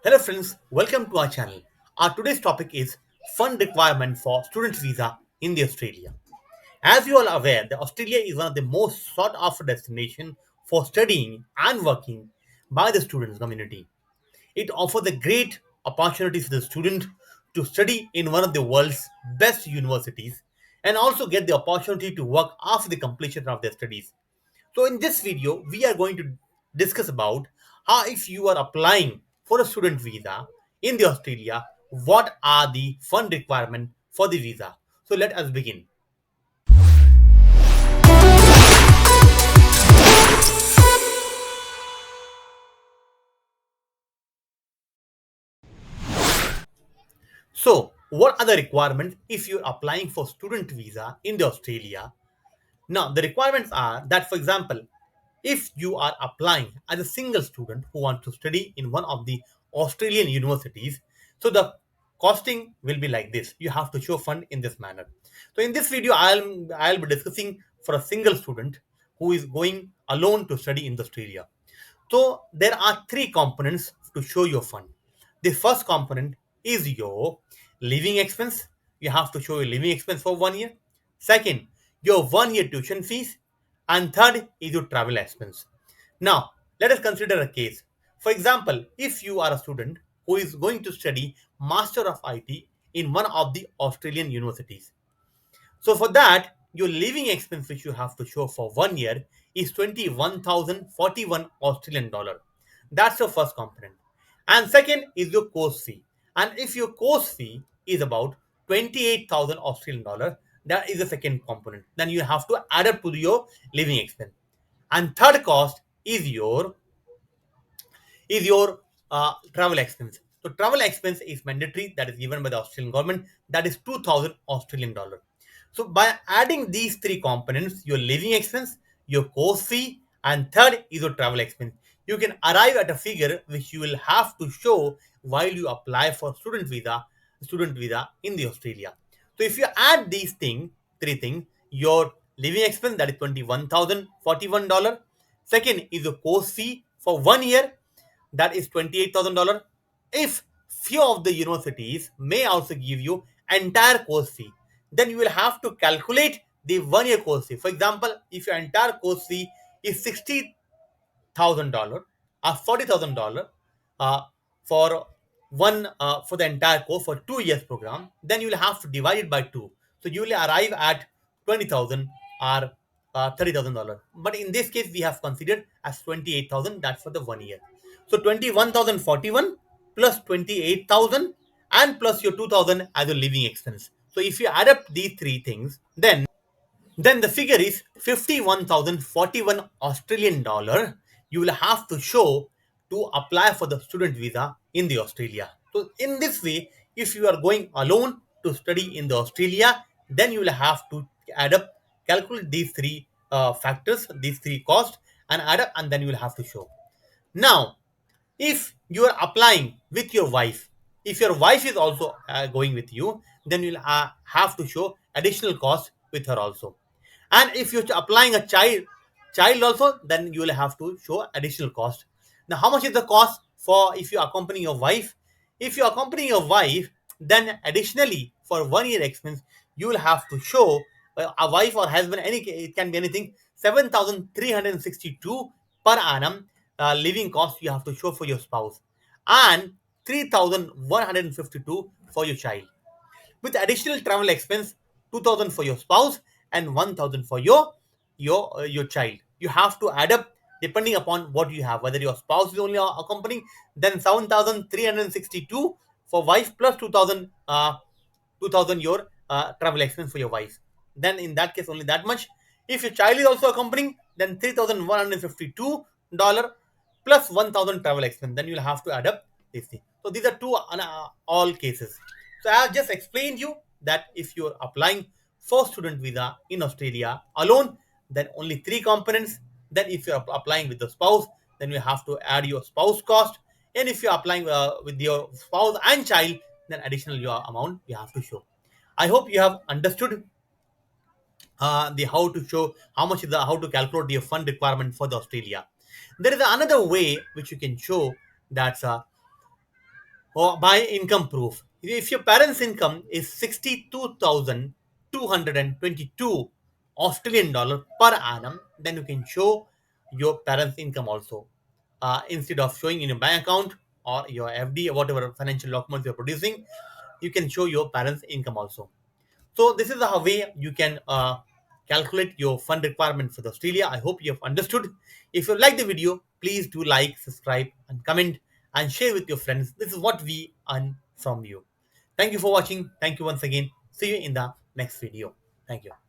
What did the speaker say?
Hello friends, welcome to our channel. Our today's topic is fund requirement for student visa in the Australia. As you all are aware, the Australia is one of the most sought after destination for studying and working by the students community. It offers a great opportunity for the student to study in one of the world's best universities and also get the opportunity to work after the completion of their studies. So in this video, we are going to discuss about how if you are applying for a student visa in the Australia, what are the fund requirement for the visa. So let us begin. So what are the requirements if you're applying for student visa in the Australia? Now, the requirements are that, for example, if you are applying as a single student who wants to study in one of the Australian universities, so the costing will be like this. You have to show fund in this manner. So in this video, I'll be discussing for a single student who is going alone to study in Australia. So there are three components to show your fund. The first component is your living expense. You have to show your living expense for 1 year. Second, your 1 year tuition fees. And third is your travel expense. Now, let us consider a case. For example, if you are a student who is going to study Master of IT in one of the Australian universities, so for that, your living expense which you have to show for 1 year is 21,041 Australian dollar. That's the first component. And second is your course fee. And if your course fee is about 28,000 Australian dollar, that is the second component. Then you have to add up to your living expense. And third cost is your travel expense. So travel expense is mandatory, that is given by the Australian government, that is 2,000 Australian dollar. So by adding these three components, your living expense, your course fee, and third is your travel expense, you can arrive at a figure which you will have to show while you apply for student visa in the Australia. So if you add these three things, your living expense that is $21,041. Second is the course fee for 1 year, that is $28,000. If few of the universities may also give you entire course fee, then you will have to calculate the 1 year course fee. For example, if your entire course fee is $60,000 or $40,000 uh, for for the entire course for 2 years program, then you will have to divide it by two. So you will arrive at 20,000 or $30,000. But in this case, we have considered as 28,000. That's for the 1 year. So 21,041 plus 28,000 and plus your 2,000 as a living expense. So if you add up these three things, then the figure is 51,041 Australian dollar you will have to show to apply for the student visa in the Australia. So in this way, if you are going alone to study in the Australia, then you will have to add up, calculate these three factors, these three costs, and add up, and then you will have to show. Now, if you are applying with your wife, if your wife is also going with you, then you'll have to show additional cost with her also. And if you're applying a child also, then you will have to show additional cost. Now how much is the cost for if you accompany your wife? If you accompany your wife, then additionally for 1 year expense, you will have to show a wife or husband, it can be anything, 7,362 per annum living cost you have to show for your spouse, and 3,152 for your child, with additional travel expense 2,000 for your spouse and 1,000 for your child. You have to add up depending upon what you have, whether your spouse is only accompanying, then 7,362 for wife plus 2,000 your travel expense for your wife. Then in that case only that much. If your child is also accompanying, then $3,152 plus 1,000 travel expense, then you'll have to add up this thing. So these are two all cases. So I have just explained you that if you're applying for student visa in Australia alone, then only three components. Then if you're applying with the spouse, then you have to add your spouse cost. And if you're applying with your spouse and child, then additional your amount you have to show. I hope you have understood the how to show how much is the how to calculate your fund requirement for the Australia. There is another way which you can show that's or by income proof. If your parents' income is 62,222 Australian dollar per annum, then you can show your parents' income also. Instead of showing in your bank account or your FD or whatever financial documents you're producing, you can show your parents' income also. So this is a way you can calculate your fund requirement for Australia. I hope you have understood. If you like the video, please do like, subscribe, and comment and share with your friends. This is what we earn from you. Thank you for watching. Thank you once again. See you in the next video. Thank you.